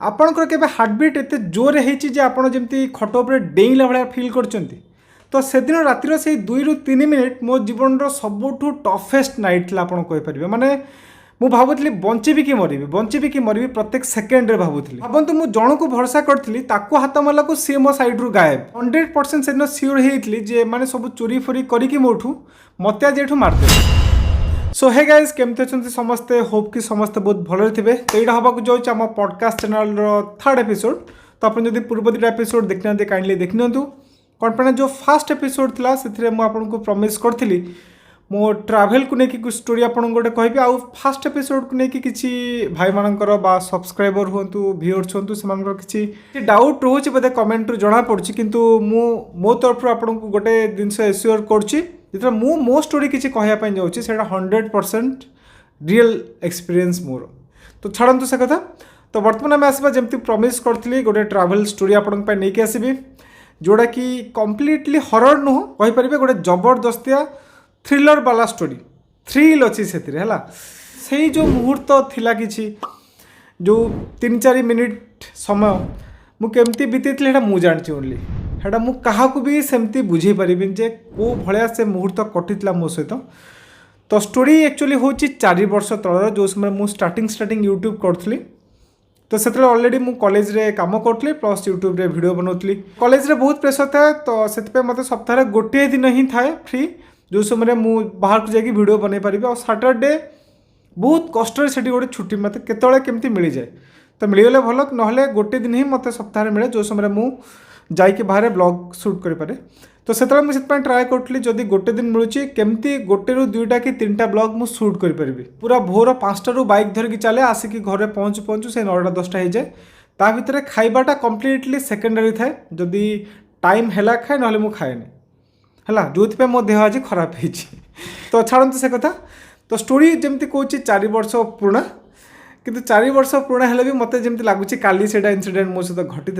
आपणकर केबे हार्टबिट एते जोरे हेची जे आपण जेमती खट उपरे डेइला भलिया फील करचंती। तो से दिन रातिर से 2 ରୁ 3 मिनिट मो जीवन रो सबुठु टफेस्ट नाइट ला आपण कहि परिबे। माने मु भाबुतली बंचीबी कि मरिबी प्रत्येक सेकेंड रे भाबुतली। भाबंतु मु जण को भरोसा करथली ताको हाथ माला को सी मो साइड रू गायब 100% से न सियोर हेइतली जे माने सब चोरी फोरी करी कि मोठू मते जेठू मारते। सो हे गाइस केमते अछंती समस्ते, होप कि समस्ते बहुत भले थिबे। तो एटा हबा को जाउछ हम पॉडकास्ट चैनल रो 3rd एपिसोड। तो अपन जदि पूर्व दिटा एपिसोड देखना दे काइंडली देखनियंतु। कौन जो फर्स्ट एपिसोड थिला सेथिरे मु आपन को प्रॉमिस करथिली मो ट्रैवल को नेकी कुछ स्टोरी आपन गोटे कहबी। आ फर्स्ट एपिसोड को नेकी किछि भाई मानकर बा सब्सक्राइबर होंतु व्यूअर्स होंतु सेमानकर किछि डाउट रहउछि बदे कमेंट रो जणा पड़छि, किंतु मो तरफ रो आपन को गोटे दिनस एश्योर करछि जेतरा मो स्टोरी किछि कहया पय जाउछि सेटा 100% रियल एक्सपीरियंस मोर। तो छाड़ंतु से कथा। तो वर्तमान आम आसबा जेमती प्रॉमिस करथिली गोटे ट्रैवल स्टोरी आपन पय नेकी आसीबी जोड़ा कि कंप्लीटली हरर नुह कहि परिबे, गोटे जबरदस्तिया थ्रिलर वाला स्टोरी। थ्रिल अच्छी से है से जो मुहूर्त थिला किछि जो 3-4 मिनिट समय मु केमती बीती मु जानछि ओनली हेटा मु कहा को भी सेमती बुझे पारिबिन जे को भलिया से मुहूर्त कटितला मो सहित। तो स्टोरी एक्चुअली होची 4 वर्ष तळर जो समय मु स्टार्टिंग यूट्यूब करथली। तो से अलरेडी मु कॉलेज रे काम करथली प्लस यूट्यूब रे वीडियो बनौथली। कॉलेज रे बहुत प्रेशर था तो सेतपे मते सप्ताह गोटे दिन ही थाए फ्री जो समय मु बाहर को जाके वीडियो बनै पारिबे। और सैटरडे बहुत कष्ट से गोटे छुट्टी मत केतळे केमती मिल जाए। तो मिलगले भल नहले गोटे दिन ही मते सप्ताह मिले जो समय मु जाइके बाहर ब्लॉग शूट कर पारे। तो सेतळे मु सेत ट्राए करथली जदि गोटे दिन मिलुची केमती गोटे रु 2टा कि 3टा ब्लॉग मु शूट कर पारिबे। पूरा भोर 5टा रु बाइक धरकी चले आसिकी घरे पहुँचु से 9टा 10टा हो जाए। ता भितर खाइबाटा कंप्लीटली सेकेंडरी थाए, जदि टाइम हैला खाए नहले मु खाएनी है जो मो देह आज खराब हो। तो छाड़ते से कथा। तो स्टोरी जमती कौच 4 वर्ष पुराणा, किंतु 4 वर्ष पुराणा हेले भी मते जमती लगुच काली सेटा इंसिडेंट मो सहित घटी।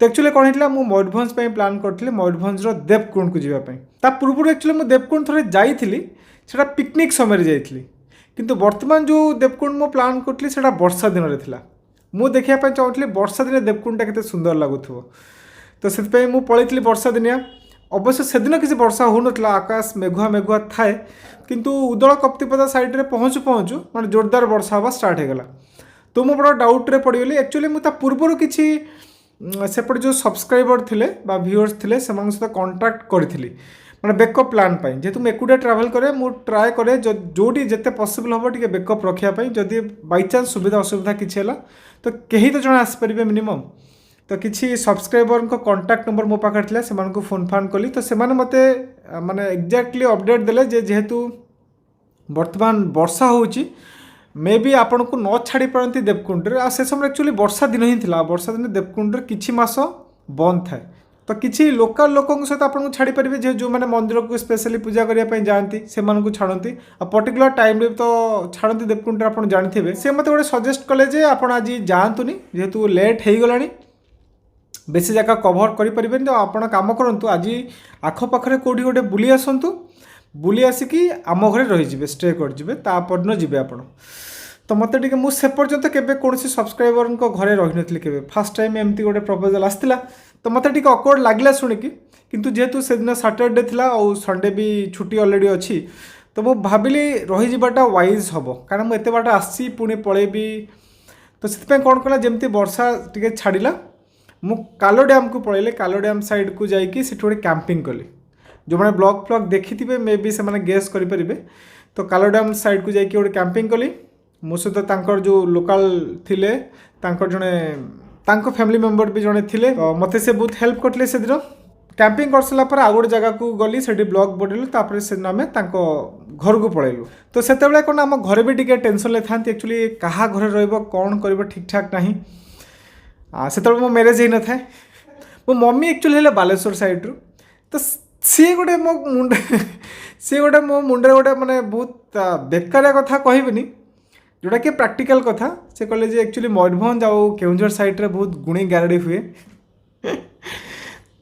तो एक्चुअली कौन होता मु मयूरभंज प्लान करी मयूरभंज देवकुंड को जावाई। ता पूर्व एक्चुअली मुझे देवकुंड थोड़े जाइली सेटा पिकनिक समय जाइली, किंतु वर्तमान जो देवकुंड मो प्लान करी सेटा वर्षा दिन में था। मु देखा चाहूँगी वर्षा दिन देवकुंडा केते सुंदर लगुव। तो से मुझे पलैली वर्षा दिनिया। अवश्य से दिन किसी वर्षा हो ना, आकाश मेघुआ मेघुआ थाए, किंतु उदल कप्तिपदा साइड रे पहुँचु पहुँचु माने जोरदार वर्षा हवा स्टार्ट हो गला। तो मुझे बड़ा डाउट रे पड़गली। एक्चुअली मुझे पूर्वर किसी सेपटे जो सब्सक्राइबर थिले बा व्यूअर्स थिले सेमान सहित कांटेक्ट करी माने बैकअप प्लान पाई। जेहेतु मैं एकुटिया ट्रैवल करे मु ट्राए करे जोटी जिते पॉसिबल हम टे बैकअप रखा जदि बाई चान्स सुविधा असुविधा किसी है तो कहीं तो जन आसपारे मिनिमम। तो किसी सब्सक्राइबर को कांटेक्ट नंबर मो पाखे थिला सेमान को फोन फान कली। तो से मते माने एक्जाक्टली अपडेट देले जेहेतु वर्तमान वर्षा होची मे भी आपन को न छाड़ी पारती देवकुंड रे। से समय एक्चुअली वर्षा दिन ही थिला। वर्षा दिन देवकुंड रे किछि मास बंद थाए। तो किछि लोकल लोकों सहित आपन को छाड़ी पारिबे जे जो माने मंदिर को स्पेशली पूजा करिया पय जानती से मान को छाड़ती। आ पर्टिकुलर टाइम रे तो छाड़ती देवकुंड रे आपन जानथिबे। से मते गोटे सजेस्ट कले जे आपन आज जांतुनी जेहेतु लेट हेई गलानी बेसी जगह कभर करि परिबेन। तो आपन काम करंतु आज आख पाखरे कोडी गोटे बुली आसंतु, बुली आसिकी आम घरे रही जिवे स्टे कर जिवे तापर न जिवे आपन। तो मत टे मुझे पर्यंत केबे कौन सब्सक्राइबर घरे रही नी के फास्ट टाइम एमती गोटे प्रपोजल आसला। तो मत टे अकवर्ड लगला शुणिकी, किंतु जेहेतु से दिन सैटरडे थिला और संडे भी छुट्टी अलरेडी अच्छी तो मु भाविली रही जावाटा वाइज हम, कारण मुझे बाट आसी पुणी पलैबी। तो से कौन कला जमती वर्षा टे छाड़ा मु कालो डैम को पलैले। कालो डैम साइड को जाइए गोटे कैंपिंग कली। जो मैंने ब्लॉग फ्लॉग देखी थे मे बी से गेस करें। तो कालो डैम साइड को जाइए गोटे कैंपिंग कली। मो सहित तांकर जो लोकल थिले तांकर जने तांको फैमिली मेंबर भी जने थिले। तो मते से बहुत हेल्प करथिले। से दिन कैंपिंग कर सला पर आ गोटे जगह को गली सेठी ब्लॉग बढ़ेलु तापर से आमे तांको घर को पळेलु। तो सेते बेले कोन हम घरे भी टिके टेंशन ले थांती एक्चुअली कहा घरे रहइबो कोन करबो ठीक ठाक नाही। सेते मो मैरिज ही न थाए। मो मम्मी एक्चुअली हेले बालेश्वर साइड रो। तो सी गोटे मो मुंड सी गोटे मो मुंडे गोटे माने बहुत बेकारिया कथा कहबिनी जोटा कि प्रैक्टिकल कथा। से कहले जे एक्चुअली मयूरभंज आउ केउंझर साइड रे बहुत गुणी गारडी हुए।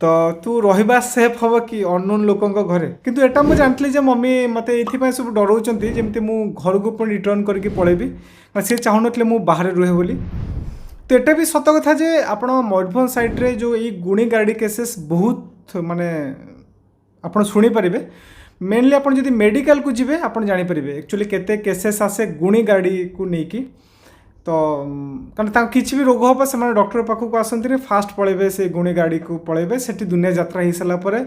तो तू रहिबा सेफ हम कि अननोन लोकों घरे, किंतु एटा मु जानथली जे मम्मी मते एथि सब डराउचंती जेमती मु घर को पुणी रिटर्न करके पळेबी। से चाहूनथले मु बाहर रुहे बोली। तो एटा भी सत कथा जे आपण मयूरभंज साइड्रे जो ये गुणी गाड़ी केसेस बहुत माने आपण शुणी पारे। मेनली आप मेडिकल को जी आप जानीपारे एक्चुअली केते केसेस आसे गुणी गाड़ी को लेकिन। तो कारण किसी भी रोग हम से डॉक्टर पाखक आसती फास्ट पलैबे से गुणी गाड़ी को पलैबे से दुनिया यात्रा हो सारापर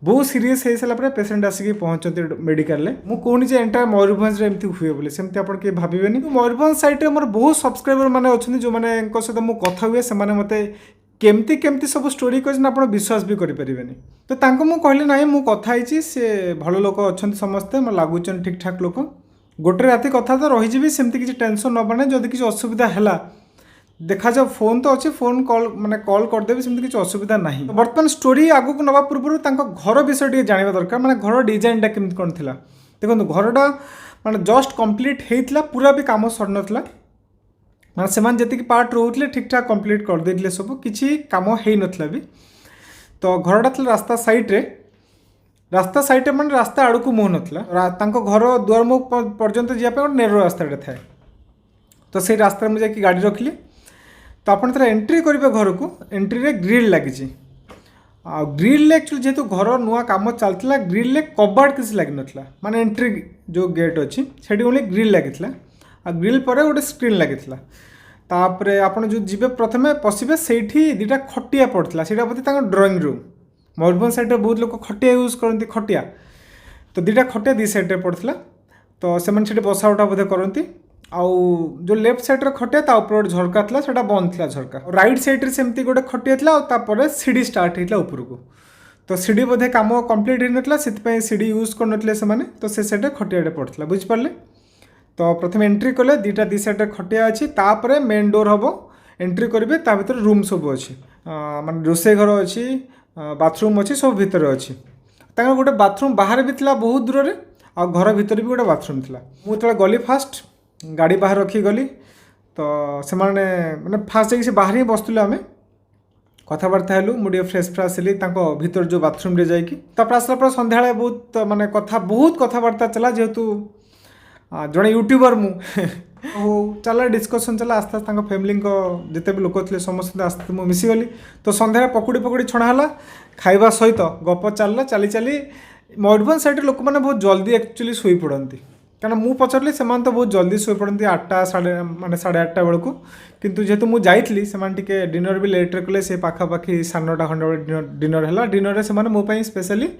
बहुत सीरीयस हो सारापर पेसेंट आसिक पहुँचती मेडिकल मुझे कहूनी एंटायर मयूरभंज एमती हुए बोले सेमती आप भावे मयूरभंज साइड मोर बहुत सब्सक्राइबर मैंने अच्छा जो मैंने सहित मुझे कथा हुए से मत केमती केमती सब स्टोरी कहते आप विश्वास भी करें। तो मुझे कहली ना मुझे कथी सी भल लोक अच्छा समस्ते मैं लगुच ठीक ठाक लोक गोटे राति कथा तो रही सेमती किसी टेंशन नबाना जदि किसी असुविधा है देखा जाओ फोन तो अच्छे फोन कॉल माने कॉल करदेवी सेमती किसी असुविधा ना। तो बर्तमान स्टोरी आगू को नवा पूर्व घर विषय टे जाना दरकार माने घर डिजाइनटा केमती कौन था देखो घरटा माने जस्ट कंप्लीट होता पूरा भी काम सर नाला माने से जी पार्ट रोते ठीक ठाक कंप्लीट करदे सब किसी काम हो नाला भी। तो घरटा था रास्ता साइड्रे रास्ता साइड मैंने रास्ता आड़ को मुह नाला घर दुआर मुख पर्यंत जावाई गोटे नेरो रास्ताटे थाए। तो से रास्ता मुझे जाकि गाड़ी रखिली तो आप एंट्री करेंगे घर को एंट्री ग्रिल लगी ग्रिल एक्चुअली जेहेतु घर नुआ कम चलता ग्रिल कबाड़ किसी लग ना माने एंट्री जो गेट अच्छी से ओनली ग्रिल लगी ग्रिल पर गोटे स्क्रीन लगी तापर आप जो जी प्रथम पशिबे से दुटा खटिया पड़ता से बोधे ड्रॉइंग रूम मयूरभंज साइड बहुत लोग खटिया यूज करती खटिया तो दुटा खटिया दी साइड पड़ता तो से बसा उठा बोधे करती आउ जो लेफ्ट सैड्रे खटिया ऊपर गोटे झरका था से बंद था झरका राइट सैड्रे सेमती गोटे खटिया था सीढ़ी स्टार्ट होता ऊपर को तो सीढ़ी बोधे कम कम्प्लीट हो नाला से सीढ़ी यूज करते तो से साइड खटिया पड़ता बुझिपारे। तो प्रथम एंट्री कले दुटा दी साइड खटिया अच्छी तापर मेन डोर हम एंट्री करेंगे ता भीतर रूम सब अच्छी माने रोषे घर अच्छी बाथरूम अच्छी सब भितर अच्छी गोटे बाथरूम बाहर भी था बहुत दूर में आ घर भीतर भी गोटे बाथरूम था मुझे गली फास्ट गाड़ी बाहर रखी गली तो से मैंने फास्ट जा बाहर ही बसुले आम कथबार्ता हेलु मुझे फ्रेश फ्रेश हली भीतर जो बाथरूम रे जाकि आसला पर सन्ध्या बहुत माने बहुत कथबार्ता चला जेहेतु जड़े यूट्यूबर मु चला डिस्कसन चला आस्ते आस्ते फैमिली जिते भी लोक थे समस्त आस्ते मुझे मिसीगली तो सन्ध्या पकुड़ी पकुड़ी छणाला खाइबा सहित गप चलला चली चली मयूरभंज साइड लोक मैंने बहुत जल्दी एक्चुअली शोई पड़ती कारण मु पचारि से तो बहुत जल्दी शोई पड़ती 8टा माने 8:30 बेलू किंतु जेहेतु मुझे जाइली से डिनर भी लेट्रे कले से पाखापाखि 9:30 खंडे डिनर है डिनर से मोपाई स्पेशली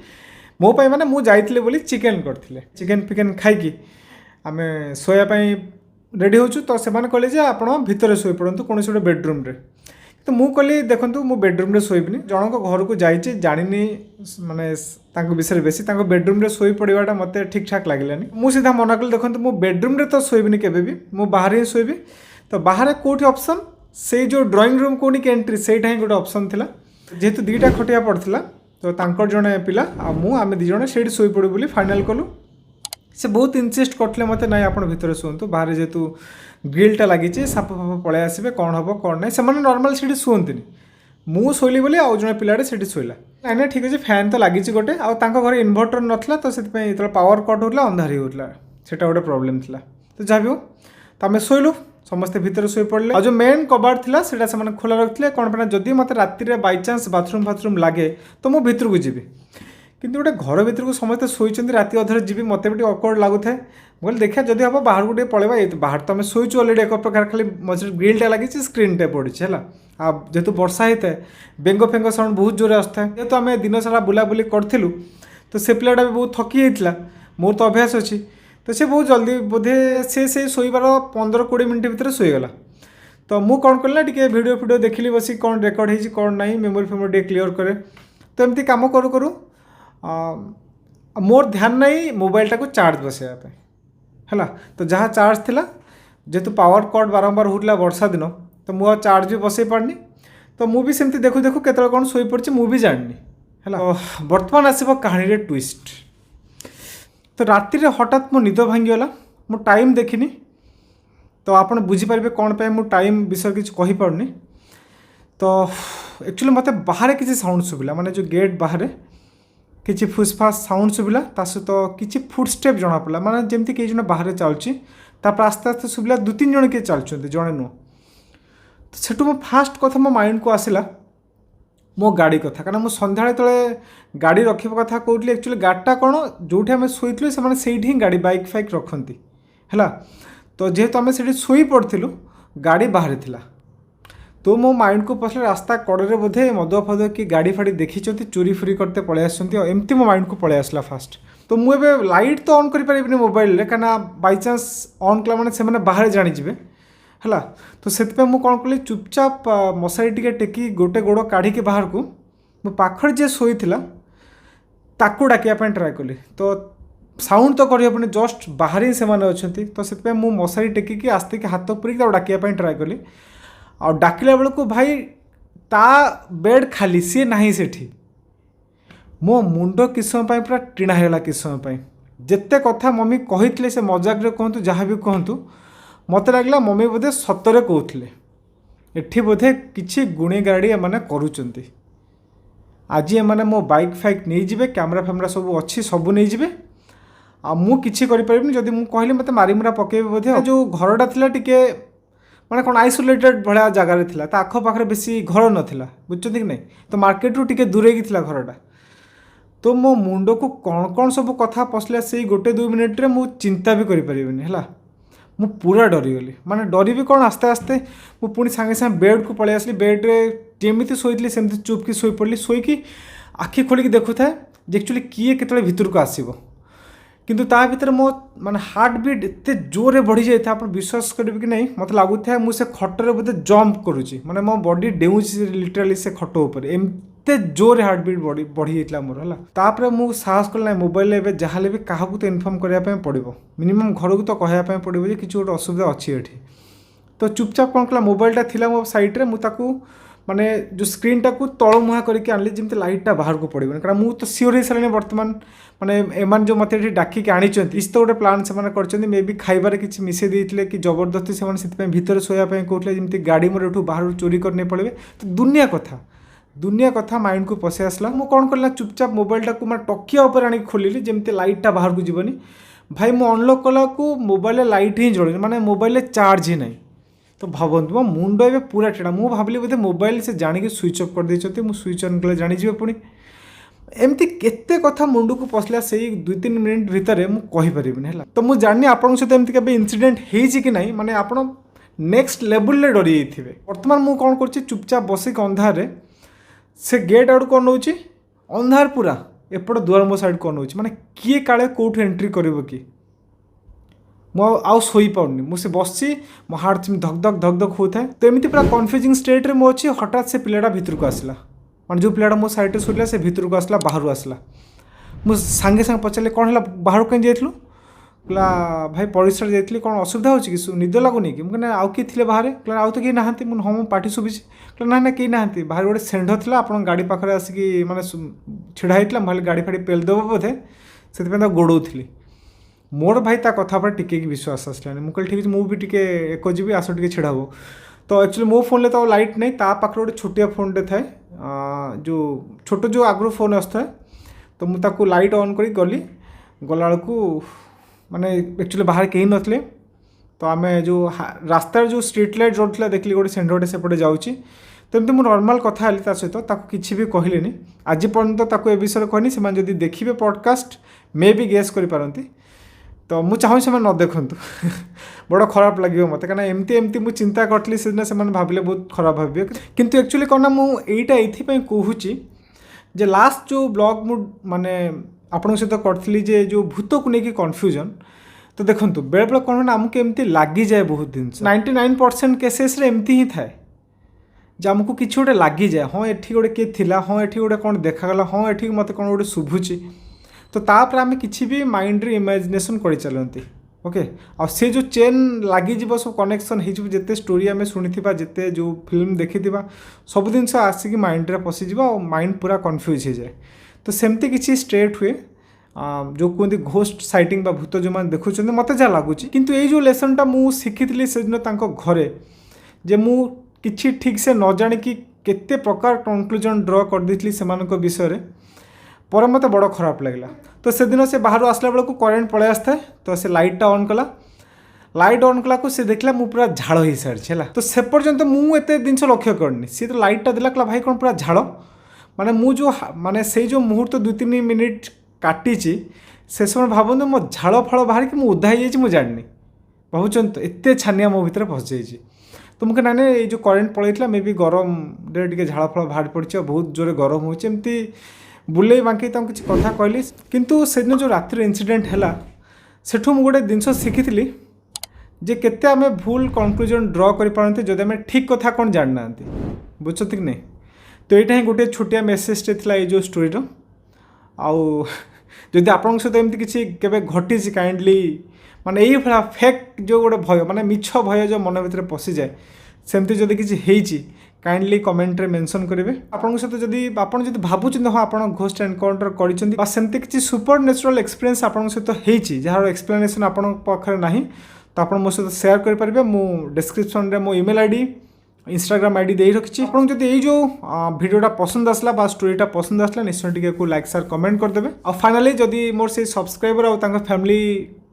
मोपाई माने मुझे जाइली बोली चिकेन करते चिकेन फिकेन खाई आम शोयापाई रेडी होचु तो से कहले जे आप भितर शोई पड़ू कौन गोटे बेडरूम रे तो मुझे कहली देखूँ मु बेडरूम रे शोबनी जनक घर को जाइए जानी माने विषय बेसी बेडरूम रे शोई पड़ाटा मत ठीक ठाक लगलानी मुझे सीधा मना कली देखो मु बेडरूम रे तो शोबनी केबे भी मु बाहर ही शोबी तो बाहर कौटी ऑप्शन से जो ड्राइंग रूम कौन की एंट्री से गोटे ऑप्शन थिला जेहेतु दुटा खटिया पड़ता तो जड़े पिला आम दी जण से शोई पड़ू बोली फाइनल कलु से बहुत इनसिस्ट करते मत ना आप भितर शुंतु बाहर जेहेतु ग्रिलटा लगी साप फाप पलि आसबे कौन हम कौन ना से नॉर्मल से शुंतनी मु शोली बोली आउ जड़े पिलाटे से शोला ना ठीक अच्छे फैन तो लगी गोटे घर इनभर्टर नाला तो से पावर कट होता अंधारी होता से गोटे प्रोब्लेम था तो जहाँ भी हो तो आम शोलु समस्ते भितर शोई पड़े और जो मेन कबाड़ था से खोला रखते कौन पे जदि मत राति बाई चान्स बाथरूम फाथरूम लगे तो मु भितर को जी किंतु गोटे घर भर को समस्ते शोचती राति अधर जी मत भी अकवर्ड लगुए बोले देखा जदि हम बाहर को पलैबा बाहर तो आम शोचु अलरेडी एक प्रकार खाली मझे ग्रिलटा लगी स्क्रीनटे पड़ी है जेहेतु वर्षा होता है बेंग फेंग साउंड बहुत जोर आसता है जेहेतु आम दिन सारा बुलाबुली करूँ तो से पिलाटा भी बहुत थकी होता मोर तो अभ्यास अच्छी तो से बहुत जल्दी बोधे से शोबार 15-20 मिनट भितर शोगला तो मुझे कौन कल टे भिडियो फिडियो देखिली बस कौन रेकर्ड होती कौन ना मेमोरी फेमोरी क्लीयर करे तो एमती कम करूँ करूँ मोर ध्यान नहीं मोबाइलटा को चार्ज बसैया है तो जहाँ चार्ज थिला जेहेतु पावर कट बारंबार होता वर्षा दिन तो मुझे चार्ज भी बसई पारनी तो मुझे सेमती देखू देखू केतल कौन शोई पड़ी मुझे जानी है बर्तमान आसब कहानी रे ट्विस्ट तो राति रे हठात मो निद भांगीगला मो टाइम देखनी तो आपड़ बुझीपारे कौन पे मु टाइम विषय किसी कहीपरनी तो एक्चुअली मत बाहर किसी साउंड शुभिला माने जो गेट बाहर किसी फुसफास साउंड शुभिला सहित किसी फुटस्टेप जना पड़ा माने जमती कई जन बाहर चलुची आस्ते आस्ते शुभिला 2-3 जन किए चलुँच जड़े नुह तो सेठू मो फास्ट कथा मो माइंड को आसला मो गाड़ी कथा कारण मुझे सन्ध्या तले गाड़ी रखा कथा कहली एक्चुअली गाड़ीटा कौन जो आम शोलु से ही गाड़ी बाइक फाइक रखती है। तो जेहेतु आम से शोई पड़ू गाड़ी बाहर थिला तो मो माइंड को पसले रास्ता कड़े बोधे मद फद कि गाड़ी फाड़ी देखी चोरी फुरी करते पलि आमती मो माइंड को पलि आसला फास्ट। तो मुझे लाइट तो ऑन करें मोबाइल रे कहीं बाई चान्स ऑन कला मैंने से बाहर जाणीजे है। तो से कौन कली चुपचाप मशारी टे टेकी गोटे गोड़ काढ़ी बाहर को मो पाखर जे शोई ताकू डाकिया ट्राए कली तो साउंड तो करनी जस्ट बाहर ही से अच्छा। तो से मशारी टेकिकी आस्ते कि हाथ पूरी डाकिया ट्राए कली आ डाकिला बेलू भाई ता बेड खाली सी ना सेठी मो मुंड किस समय पूरा टीणा होगा किस समय जिते कथा मम्मी कही से मजाक कहतु जहाँ भी कहतु मत लगला मम्मी बोधे सतरे कहते एठी बोधे किसी गुणी गाड़ी एम करुँच आज एम मो बाइक फाइक नहीं जाए कैमरा फैमरा सब अच्छी सब नहीं जाए आ मु किछि करि परिबिनी जदि मु कहली मते मारी मुरा पकेबे बोधे जो घरटा थिला टिके माने कोन आइसोलेटेड भलिया जगह रे थिला ता आखो पाखरे बेसी घर नथिला बुझछथि कि नै तो मार्केट रु टिके दूरे की थिला घरटा। तो मो मुंड को कौन कौन सब कथा पसला से गोटे 2 मिनिट रे मु चिंता भी करि परिबिनी हैला मु पूरा डरीगली माने डरी भी कौन आस्ते आस्ते मु पुणी सांगे सांगे बेड को पळै आसली बेड रे जेमिति शोइतली सेमति चुपकी शोइ पड़ली शोइकी आखि खोलिकी देखुଥାଏ जे एक्चुअली किए केतले भितर को आसीबो किंतु ता भीतर मो माने हार्ट बीट एते जोरे बढ़ी जाए आप विश्वास करेंगे कि नहीं मत लगुता मुझे खटर बोधे जंप करुच्ची माने मो बॉडी डेउची लिटराली से खट उपर एमते जोरे हार्ट बीट बढ़ी जाता मोर है। तापर मु साहस कल ना मोबाइल एवं जहाँ भी क्या तो इनफर्म करने पड़ो मिनिमम घर को तो कहवाई पड़ो कि किसी गोटे असुविधा अच्छी ये। तो चुपचाप कौन कला मोबाइलटा थिला मो साइड रे मुझे माने जो स्क्रीनटा को तल मुहा करके आनली जमी लाइटा बाहर को पड़ो कारण मुझे तो सियोर हो सारे बर्तमान माने एमान जो मत डाकिक आनी तो गोटे प्लान से मे भी खाइबार किसी मिसे देते कि जबरदस्ती से भितर शोयापाई कहते जमी गाड़ी मोर एठू बाहर चोरी करने पड़े। तो दुनिया कथा माइंड को पशि आसला मु कौन करला चुपचाप मोबाइलटा को मैं टकिया उपर आनी खोलिली जमी लाइटा बाहर को जीवनी भाई मु अनलॉक कला को मोबाइल लाइट ही जड़े माने मोबाइल चार्ज ही नहीं। तो भावतु मो मुंड ए पूरा टेढ़ा मु भाविली बोधे मोबाइल से जानिक स्विच अफ कर देते मुझे स्विच ऑन कले जानीजे पुणी एमती केते कथा मुंड को पसला से 2-3 मिनिट भितर मुझे कहीपरिनी है। तो मुझे जानी आपन सहित एमती केबे इंसिडेंट हेछि कि नहीं माने आपन नेक्स्ट लेवल रे डरी जाइथिबे। वर्तमान मु कौन करछि चुपचाप बसिक अंधार रे से गेट आउट कौन नौछि अंधार पूरा एपट दुआर मो साइड कौन नौछि माने किए काले कोठु एंट्री करिवो कि आउ शोई पाऊनी मुझे बसची मो हार्ट धक धक होता है। तो एमती पूरा कन्फ्यूजिंग स्टेट रे मो अच्छी हठात से पिलाटा भितर को आसला माने जो पिलाटा मो साइड शोला से भितर को आसला बाहर आसला मुझे सांगे सांगे पचारे कौन है बाहर कहीं जाइलु कहला भाई परिसर जाइली कौन असुविधा हो कि निद लगुनि कि मुझे आउ किए थे बाहर कहला आउ तो कहीं नहांती मुझे हाँ पार्टी शुभिची कहला ना कहीं नहांती बाहर गोटे षेंढ था आप गाड़ी पाखे आसिकी माने छिड़ा होता भाई गाड़ी फाड़ी पेलदेव बोधे से गोड़ौली मोर भाई ता कथा पर टिके विश्वास आसलानी मुझे ठीक मुझे टी एक जी आस टे छिड़ा हो। तो एक्चुअली मो फोन तो लाइट नहीं ता पाखे गोटे छोटिया फोनटे थाए जो छोट जो आगु फोन आसता है तो मुझे लाइट ऑन कर गली गला बेलू माने एक्चुअली बाहर कहीं नथिले तो आम जो रास्तार जो स्ट्रीट लाइट जोड़ा देखली गोटे सेंडरटे सेपटे जाऊँगी तो एमती मुझे नॉर्मल कथा हेली सहित किसी भी कहलेनी आज पर्यंत ए विषय कहनी से जब देखिए पॉडकास्ट मे भी गेस करें तो मुझे चाहूँ से न देखूँ बड़ खराब लगे मत कहीं एमती एमती मुझे चिंता करती से भाविले बहुत खराब भावे किंतु एक्चुअली कौन मुझे कहूँ जे लास्ट जो ब्लॉग मु माने आपन सहित करी जे जो भूत को लेकिन कन्फ्यूजन तो देखो बेले बेले कौन आमको एमती लगी जाए बहुत दिन 99% केसेस रे एमती ही थाए जे आमको किसी गोटे लगी जाए हाँ एठी गोटे किए थिला हाँ एठी गोटे कौन देखागला हाँ एठी मत कौन गोटे शुभुची तो तापर आम किसी भी माइंड रे इमेजिनेशन कर चलती ओके आ से जो चेन लगी सब कनेक्शन हो जिते स्टोरी आम शुणी जिते जो फिल्म देखी सब जिन आसिक माइंड रे पशिज और माइंड पूरा कन्फ्यूज हो जाए। तो सेमती किसी स्ट्रेट हुए जो कहते घोस्ट साइटिंग बा भूत जो मैंने देखुं मत जहाँ लगुच किंतु ये जो लेसनटा मु शिखी से दिन घरे जे मु किछि ठीक से न जाणिकी केते प्रकार कंक्लूजन ड्र कर देती से विषय रे पर मत बड़ खराब लगला। तो से दिन से बाहर आसला बेलू करेन्ट पलि आसता है तो से लाइटा ऑन कला लाइट ऑन कला को सी देखला मु पूरा झाड़ हो सारी है तो से पर्यंत मु एते जिनस लक्ष्य करनी सी तो लाइटटा देला कहला भाई कौन पूरा झाड़ माने मु जो माने से जो मुहूर्त 2-3 मिनिट काटी से समय भावନ୍ତୁ मो झाड़ फल बाहर कि उदा हो जानी भावुन तो एत छानिया मो भितर पशि जाइए तो मुझे ना ये जो करेन्ट पलैला मे भी गरम टे झाड़ फल बाहर पड़ी बहुत जोरे गरम होमती बुले बांकी किसी कथा कहली किंतु से दिन जो रातिर इनसीडेंट है सेठू मुझे गोटे जिनस शिखी जे केते आमे भूल कंक्लूजन ड्र कर पारते जदि आमे ठीक कथा कौन जानना बुझते कि नहीं तो यहाँ ही गोटे छोटिया मेसेजटे था ये जो स्टोरीर आउ जदि आपण सहित एमती किसी केबे घटी काइंडली माने यही भाया फेक जो गोटे भय माने मिछ भय जो मन भर पशि जाए सेमती जदि किसी होइची काइंडली कमेंट रे मेंशन करेंगे आपन सहित जदि आपन जदि भाबुचिन हाँ आपन घोस्ट एनकाउंटर करिसेंती बा सेमती किसी सुपर नेचुरल एक्सपीरियंस आपन सहित होइची जहार एक्सप्लेनेशन आपन पाखरे नाही तो आप मो सहित सेयार करेंगे मु डिस्क्रिप्शन रे मो ईमेल आईडी इंस्टाग्राम आईडी दे रखी आपको जब ये जो वीडियोटा पसंद आसला बा स्टोरीटा पसंद आसला निश्चय टिके को लाइक शेयर कमेंट करदेवे और फाइनली जदि मोर से सब्सक्राइबर और फैमिली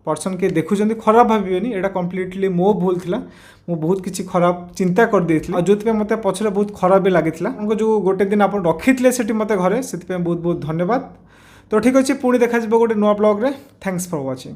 पर्सन के देखुं खराब भावेनि यहाँ कम्प्लीटली मो भूल था मु बहुत किसी खराब चिंता कर देती जो मत पछरे बहुत खराब भी लगी जो गोटे दिन आप रखी थे मत घरे से बहुत बहुत धन्यवाद तो ठीक अच्छे पुणी देखा गोटे नुआ ब्लॉग रे थैंक्स फॉर वाचिंग।